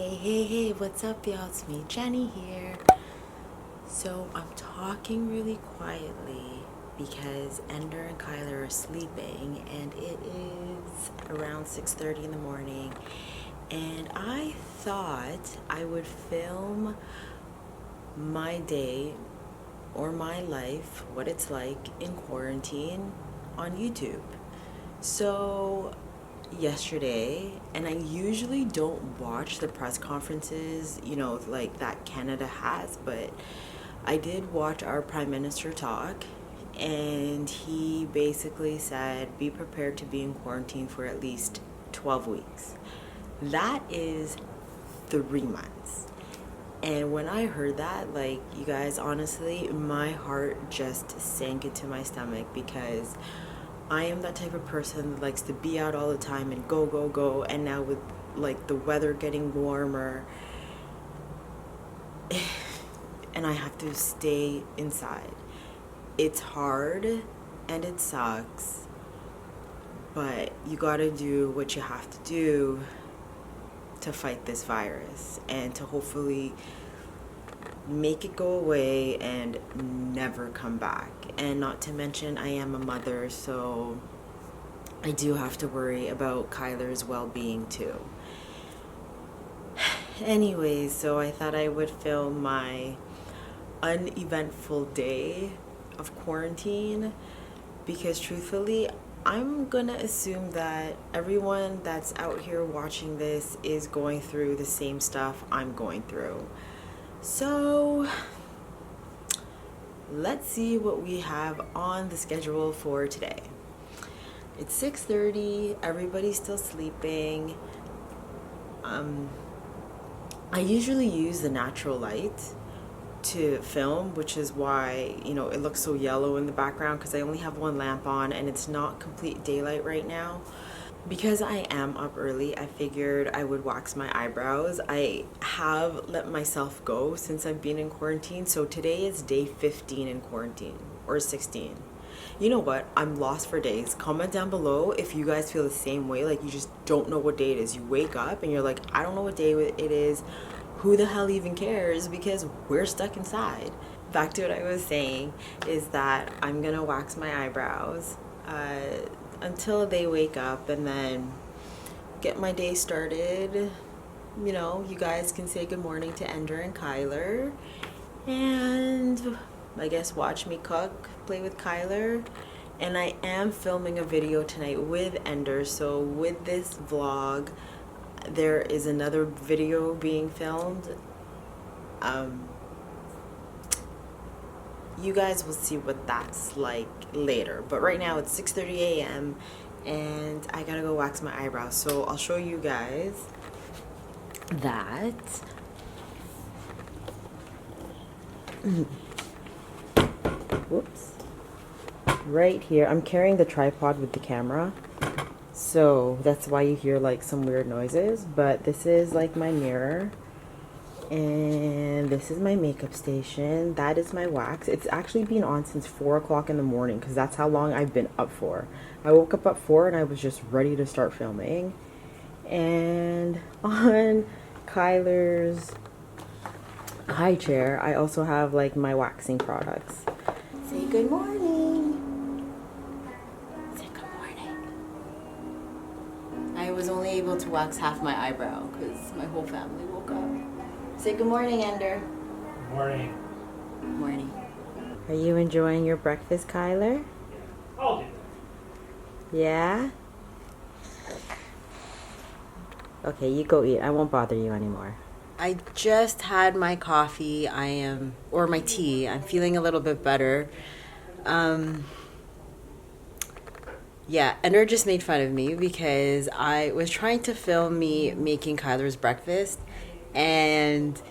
Hey, what's up, y'all? It's me, Jenny here. So I'm talking really quietly because Ender and Kyler are sleeping and it is around 6:30 in the morning, and I thought I would film my day or my life, what it's like in quarantine on YouTube. So yesterday, and I usually don't watch the press conferences, like that Canada has, but I did watch our Prime Minister talk, and he basically said, be prepared to be in quarantine for at least 12 weeks. That is 3 months. And when I heard that, like, you guys, honestly, my heart just sank into my stomach because I am that type of person that likes to be out all the time and go. And now with like the weather getting warmer, and I have to stay inside. It's hard and it sucks, but you gotta do what you have to do to fight this virus and to hopefully make it go away and never come back. And not to mention, I am a mother, so I do have to worry about Kyler's well-being too. Anyways, so I thought I would film my uneventful day of quarantine because truthfully, I'm gonna assume that everyone that's out here watching this is going through the same stuff I'm going through. So let's see what we have on the schedule for today. It's 6:30, everybody's still sleeping. I usually use the natural light to film, which is why, it looks so yellow in the background because I only have one lamp on and it's not complete daylight right now. Because I am up early, I figured I would wax my eyebrows. I have let myself go since I've been in quarantine. So today is day 15 in quarantine, or 16. You know what? I'm lost for days. Comment down below if you guys feel the same way. Like you just don't know what day it is. You wake up and you're like, I don't know what day it is. Who the hell even cares? Because we're stuck inside. Back to what I was saying is that I'm gonna wax my eyebrows until they wake up and then get my day started. You guys can say good morning to Ender and Kyler, and I guess watch me cook, play with Kyler. And I am filming a video tonight with Ender, so with this vlog there is another video being filmed. You guys will see what that's like later, but right now it's 6:30 a.m. and I gotta go wax my eyebrows, so I'll show you guys that. Whoops. Right here, I'm carrying the tripod with the camera, so that's why you hear like some weird noises, but this is like my mirror. And this is my makeup station. That is my wax. It's actually been on since 4 o'clock in the morning because that's how long I've been up for. I woke up at 4 and I was just ready to start filming. And on Kyler's high chair, I also have like my waxing products. Say good morning. Say good morning. I was only able to wax half my eyebrow because my whole family woke up. Say good morning, Ender. Good morning. Morning. Are you enjoying your breakfast, Kyler? I'll do that. Yeah? Okay, you go eat. I won't bother you anymore. I just had my coffee. Or my tea. I'm feeling a little bit better. Yeah, Ender just made fun of me because I was trying to film me making Kyler's breakfast, and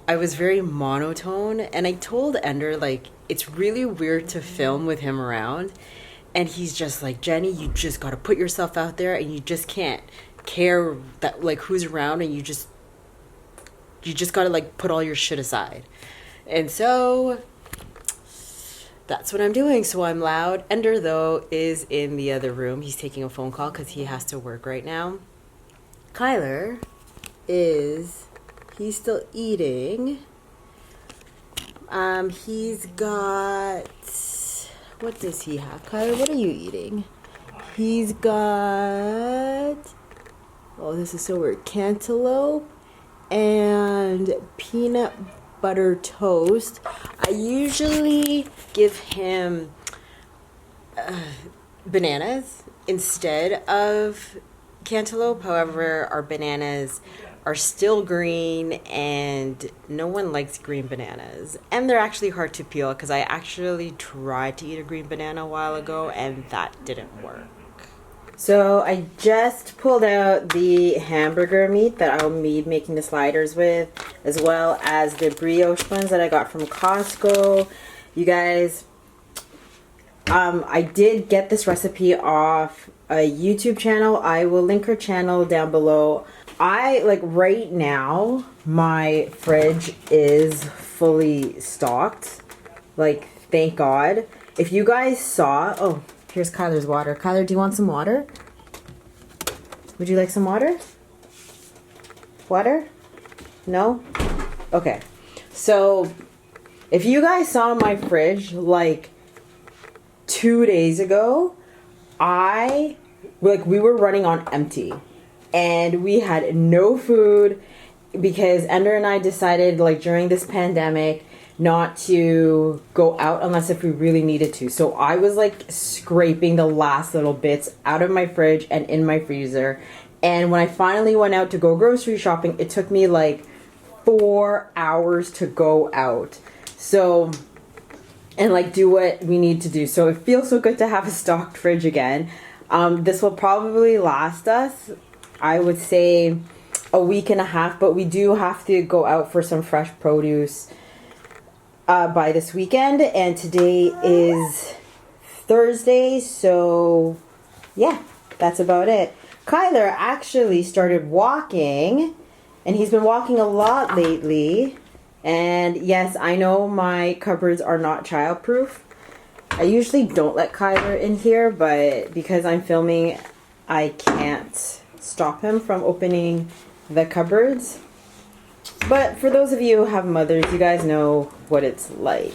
I was very monotone, and I told Ender, like, it's really weird to film with him around, and he's just like, Jenny, you just gotta put yourself out there, and you just can't care that like who's around, and you just gotta like put all your shit aside. And so that's what I'm doing. So I'm loud. Ender, though, is in the other room. He's taking a phone call because he has to work right now. Kyler is he's still eating. He's got, what does he have? Kyler, what are you eating? He's got, oh, this is so weird, cantaloupe and peanut butter toast. I usually give him bananas instead of cantaloupe. However, our bananas are still green and no one likes green bananas, and they're actually hard to peel because I actually tried to eat a green banana a while ago and that didn't work. So I just pulled out the hamburger meat that I'll be making the sliders with, as well as the brioche buns that I got from Costco. You guys, I did get this recipe off a YouTube channel. I will link her channel down below. Right now, my fridge is fully stocked. Thank God. If you guys saw, oh, here's Kyler's water. Kyler, do you want some water? Would you like some water? Water? No? Okay. So, if you guys saw my fridge 2 days ago, we were running on empty. And we had no food because Ender and I decided during this pandemic not to go out unless if we really needed to. So I was scraping the last little bits out of my fridge and in my freezer. And when I finally went out to go grocery shopping, it took me 4 hours to go out. So, and do what we need to do. So it feels so good to have a stocked fridge again. This will probably last us, I would say, a week and a half, but we do have to go out for some fresh produce by this weekend, and today is Thursday, so yeah, that's about it. Kyler actually started walking, and he's been walking a lot lately, and yes, I know my cupboards are not childproof. I usually don't let Kyler in here, but because I'm filming, I can't stop him from opening the cupboards. But for those of you who have mothers, you guys know what it's like.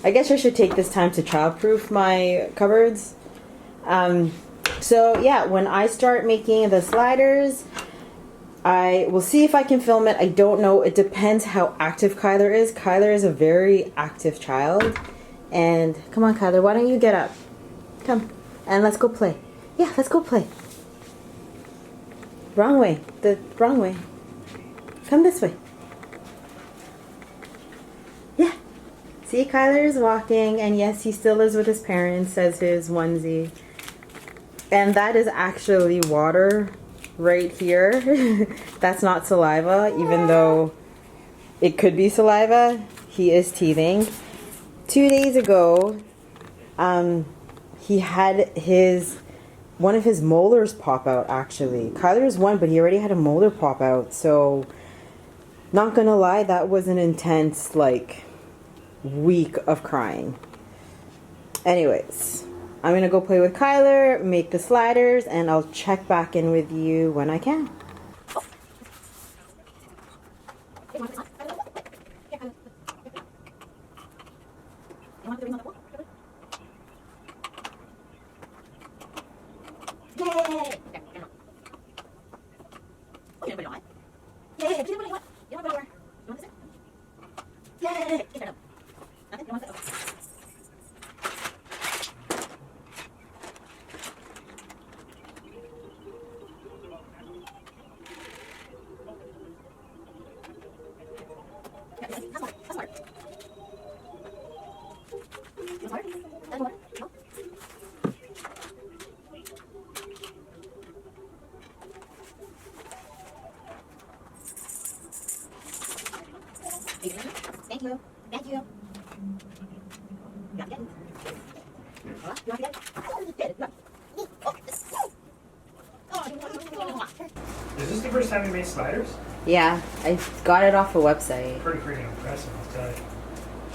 I guess I should take this time to childproof my cupboards. So yeah, when I start making the sliders, I will see if I can film it. I don't know. It depends how active Kyler is. Kyler is a very active child. And come on, Kyler, why don't you get up? Come, and let's go play. Yeah, let's go play. Wrong way. The wrong way. Come this way. Yeah. See, Kyler is walking, and yes, he still is with his parents, says his onesie. And that is actually water right here. That's not saliva, even though it could be saliva. He is teething. 2 days ago, he had one of his molars pop out, actually. Kyler's one, but he already had a molar pop out. So, not gonna lie, that was an intense, week of crying. Anyways, I'm gonna go play with Kyler, make the sliders, and I'll check back in with you when I can. Thank you. Thank you. Is this the first time you made sliders? Yeah, I got it off a website. Pretty freaking impressive, I'll tell you.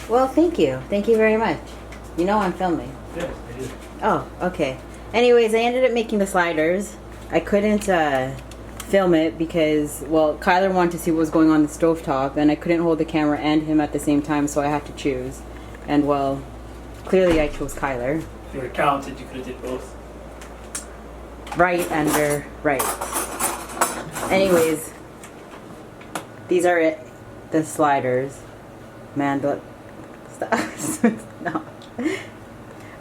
Well, thank you. Thank you very much. You know I'm filming. Good, I do. Oh, okay. Anyways, I ended up making the sliders. I couldn't film it because, well, Kyler wanted to see what was going on the stovetop, and I couldn't hold the camera and him at the same time, so I had to choose. And, well, clearly I chose Kyler. If you were talented, you could have did both. Right, Ender, right. Anyways, these are it, the sliders. Man, but stop. No.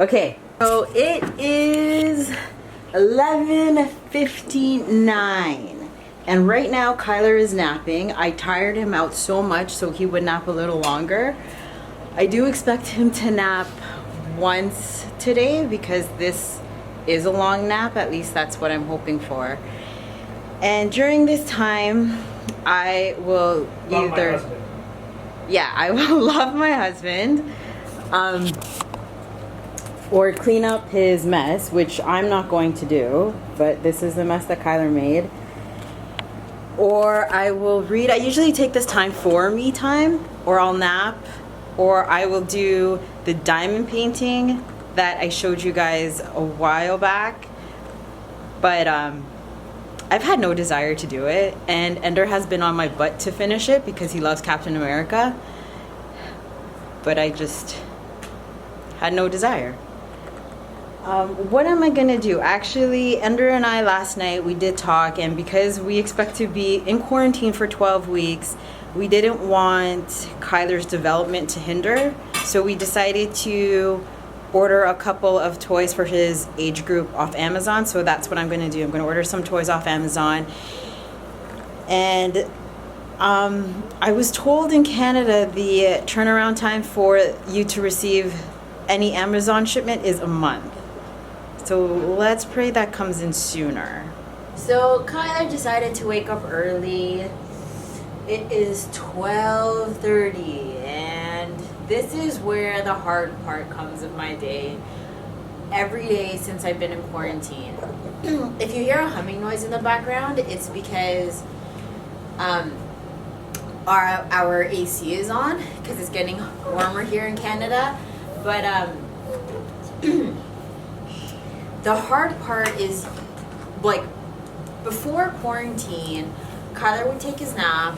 Okay, so it is 11:59, and right now Kyler is napping. I tired him out so much so he would nap a little longer. I do expect him to nap once today because this is a long nap. At least that's what I'm hoping for. And during this time, I will Love my husband. yeah, I will love my husband, or clean up his mess, which I'm not going to do, but this is the mess that Kyler made. Or I will read. I usually take this time for me time, or I'll nap, or I will do the diamond painting that I showed you guys a while back. But I've had no desire to do it, and Ender has been on my butt to finish it because he loves Captain America. But I just had no desire. What am I gonna do? Actually, Ender and I last night, we did talk, and because we expect to be in quarantine for 12 weeks, we didn't want Kyler's development to hinder, so we decided to order a couple of toys for his age group off Amazon. So that's what I'm gonna do. I'm gonna order some toys off Amazon. And I was told in Canada the turnaround time for you to receive any Amazon shipment is a month. So let's pray that comes in sooner. So Kyler decided to wake up early. It is 12:30, and this is where the hard part comes of my day. Every day since I've been in quarantine. If you hear a humming noise in the background, it's because our AC is on because it's getting warmer here in Canada. But the hard part is, like, before quarantine, Kyler would take his nap,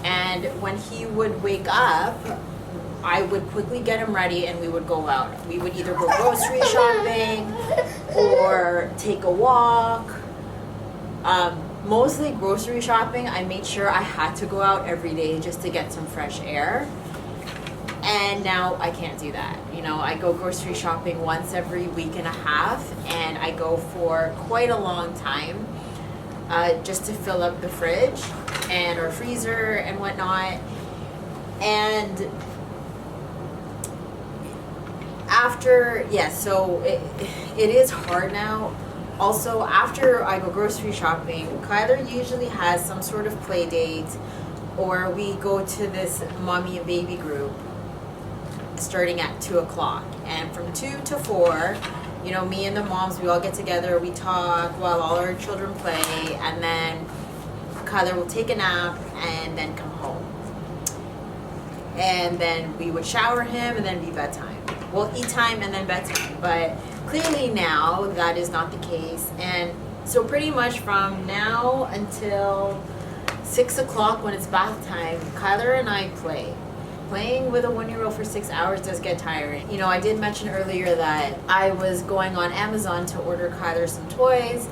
and when he would wake up, I would quickly get him ready and we would go out. We would either go grocery shopping or take a walk. Mostly grocery shopping. I made sure I had to go out every day just to get some fresh air. And now I can't do that. You know, I go grocery shopping once every week and a half, and I go for quite a long time just to fill up the fridge and our freezer and whatnot. And after, so it is hard now. Also, after I go grocery shopping, Kyler usually has some sort of play date, or we go to this mommy and baby group starting at 2 o'clock. And from 2 to 4, you know, me and the moms, we all get together, we talk while all our children play, and then Kyler will take a nap and then come home. And then we would shower him and then be bedtime. Well, eat time and then bedtime. But clearly now that is not the case. And so pretty much from now until 6 o'clock when it's bath time, Kyler and I play. Playing with a 1-year-old for 6 hours does get tiring. You know, I did mention earlier that I was going on Amazon to order Kyler some toys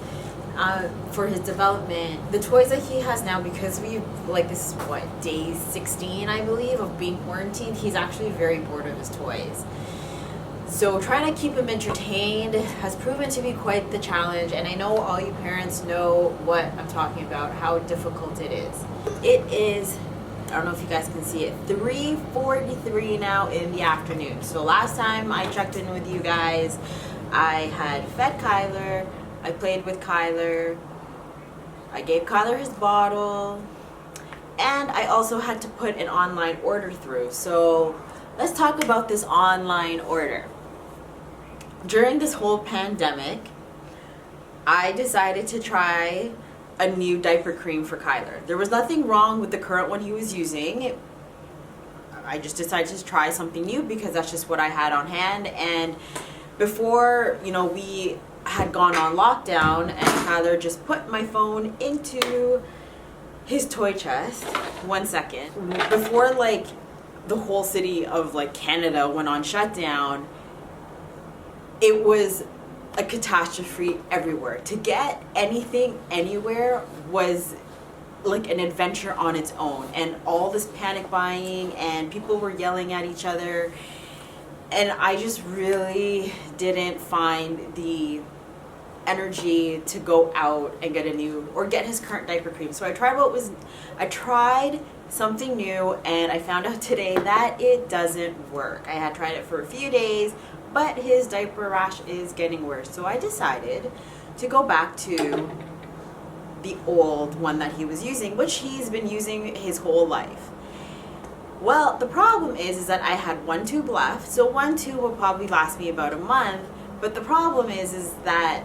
for his development. The toys that he has now, because we, like, this is what, day 16, I believe, of being quarantined, he's actually very bored of his toys. So trying to keep him entertained has proven to be quite the challenge, and I know all you parents know what I'm talking about, how difficult it is. It is, I don't know if you guys can see it, 3:43 now in the afternoon. So last time I checked in with you guys, I had fed Kyler, I played with Kyler, I gave Kyler his bottle, and I also had to put an online order through. So let's talk about this online order. During this whole pandemic, I decided to try a new diaper cream for Kyler. There was nothing wrong with the current one he was using. I just decided to try something new because that's just what I had on hand. And before, you know, we had gone on lockdown, and Kyler just put my phone into his toy chest. 1 second. Before like the whole city of like Canada went on shutdown, it was a catastrophe everywhere. To get anything anywhere was like an adventure on its own, and all this panic buying and people were yelling at each other, and I just really didn't find the energy to go out and get a new or get his current diaper cream. So I tried something new, and I found out today that it doesn't work. I had tried it for a few days, but his diaper rash is getting worse. So I decided to go back to the old one that he was using, which he's been using his whole life. Well, the problem is that I had 1 tube left, so 1 tube will probably last me about a month. But the problem is that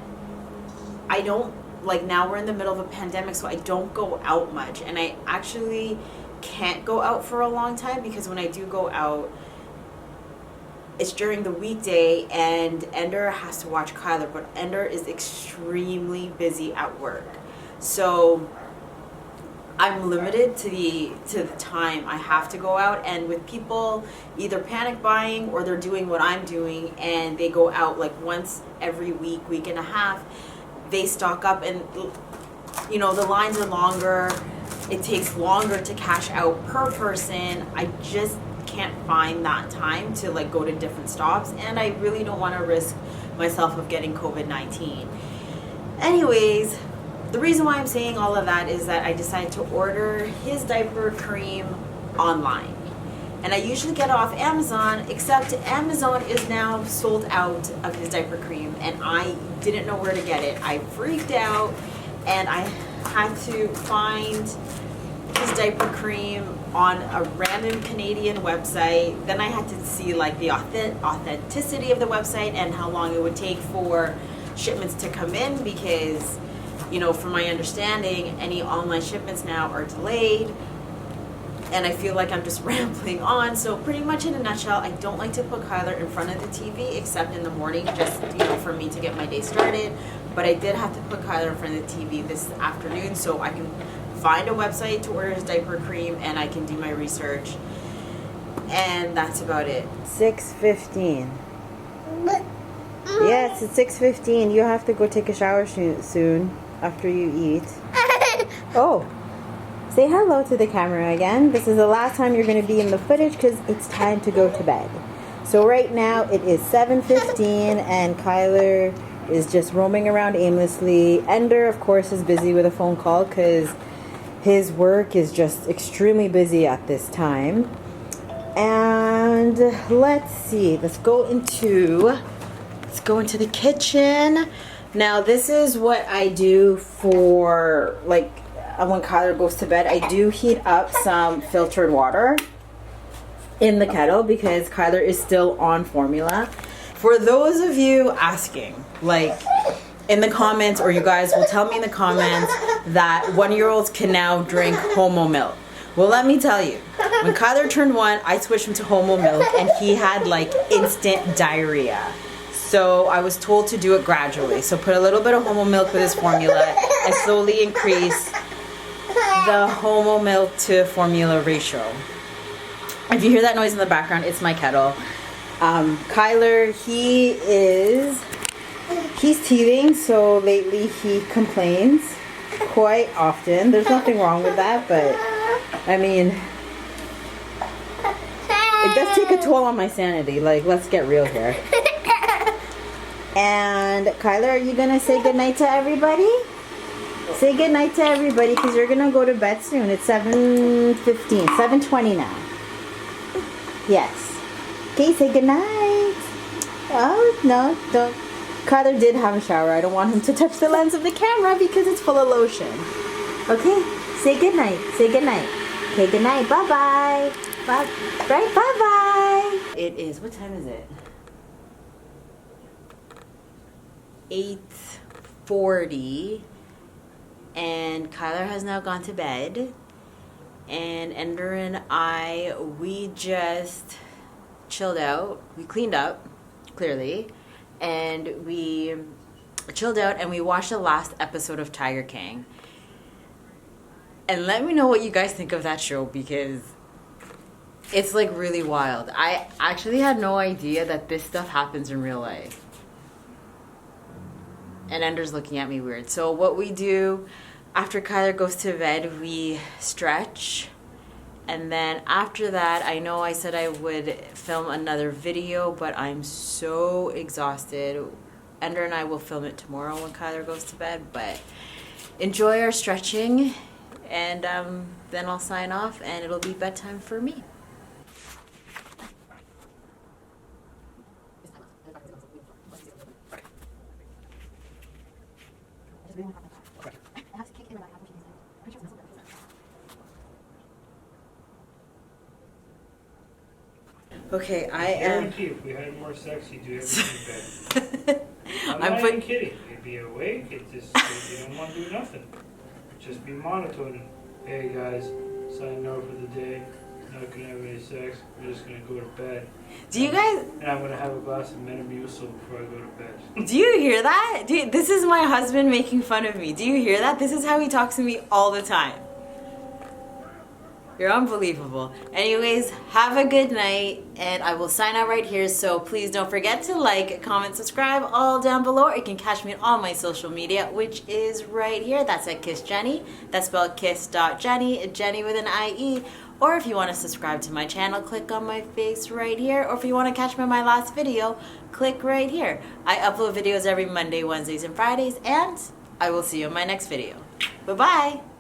I don't, like, now we're in the middle of a pandemic, so I don't go out much, and I actually can't go out for a long time, because when I do go out, it's during the weekday, and Ender has to watch Kyler, but Ender is extremely busy at work. So I'm limited to the time I have to go out, and with people either panic buying or they're doing what I'm doing, and they go out like once every week and a half, they stock up, and you know, the lines are longer, it takes longer to cash out per person. I just can't find that time to like go to different stops, and I really don't want to risk myself of getting COVID-19. Anyways, the reason why I'm saying all of that is that I decided to order his diaper cream online. And I usually get it off Amazon, except Amazon is now sold out of his diaper cream, and I didn't know where to get it. I freaked out, and I had to find his diaper cream on a random Canadian website. Then I had to see like the authenticity of the website and how long it would take for shipments to come in, because you know, from my understanding, any online shipments now are delayed, and I feel like I'm just rambling on. So pretty much in a nutshell, I don't like to put Kyler in front of the TV except in the morning, just, you know, for me to get my day started. But I did have to put Kyler in front of the TV this afternoon so I can find a website to order his diaper cream, and I can do my research. And that's about it. 6:15. Yes, it's 6:15. You have to go take a shower soon after you eat. Oh, say hello to the camera again. This is the last time you're going to be in the footage because it's time to go to bed. So right now it is 7:15 and Kyler is just roaming around aimlessly. Ender, of course, is busy with a phone call because his work is just extremely busy at this time. And let's see. Let's go into the kitchen. Now this is what I do for like when Kyler goes to bed. I do heat up some filtered water in the kettle because Kyler is still on formula. For those of you asking, like in the comments, or you guys will tell me in the comments that 1-year-olds can now drink Homo milk. Well, let me tell you, when Kyler turned 1, I switched him to Homo milk and he had like instant diarrhea. So I was told to do it gradually. So put a little bit of Homo milk with his formula and slowly increase the Homo milk to formula ratio. If you hear that noise in the background, it's my kettle. Kyler, he's teething, so lately he complains quite often. There's nothing wrong with that, but I mean, it does take a toll on my sanity. Like, let's get real here. And Kyler, are you gonna say goodnight to everybody? Say goodnight to everybody because you're gonna go to bed soon. It's 7:15, 7:20 now. Yes. Okay, say goodnight. Oh, no, don't. Kyler did have a shower. I don't want him to touch the lens of the camera because it's full of lotion. Okay, say goodnight. Say goodnight. Okay, goodnight. Bye-bye. Bye. Right, bye-bye. It is, what time is it? 8:40. And Kyler has now gone to bed. And Ender and I, we just chilled out. We cleaned up, clearly. And we chilled out, and we watched the last episode of Tiger King. And let me know what you guys think of that show, because it's like really wild. I actually had no idea that this stuff happens in real life. And Ender's looking at me weird. So what we do after Kyler goes to bed, we stretch. And then after that, I know I said I would film another video, but I'm so exhausted. Ender and I will film it tomorrow when Kyler goes to bed. But enjoy our stretching, and then I'll sign off, and it'll be bedtime for me. Okay, I am. Guarantee if we had more sex, you'd do everything better. I'm I'm not put- even kidding. You'd be awake. It's just you don't want to do nothing. Just be monotone. Hey guys, signing off for the day. Not gonna have any sex. We're just gonna go to bed. Do you guys? And I'm gonna have a glass of Metamucil before I go to bed. Do you hear that? This is my husband making fun of me. Do you hear that? This is how he talks to me all the time. You're unbelievable. Anyways, have a good night, and I will sign out right here. So please don't forget to like, comment, subscribe, all down below. Or you can catch me on all my social media, which is right here. That's at kiss.jennie. That's spelled kiss.jennie, Jennie with an IE. Or if you want to subscribe to my channel, click on my face right here. Or if you want to catch me on my last video, click right here. I upload videos every Monday, Wednesdays, and Fridays, and I will see you in my next video. Bye-bye.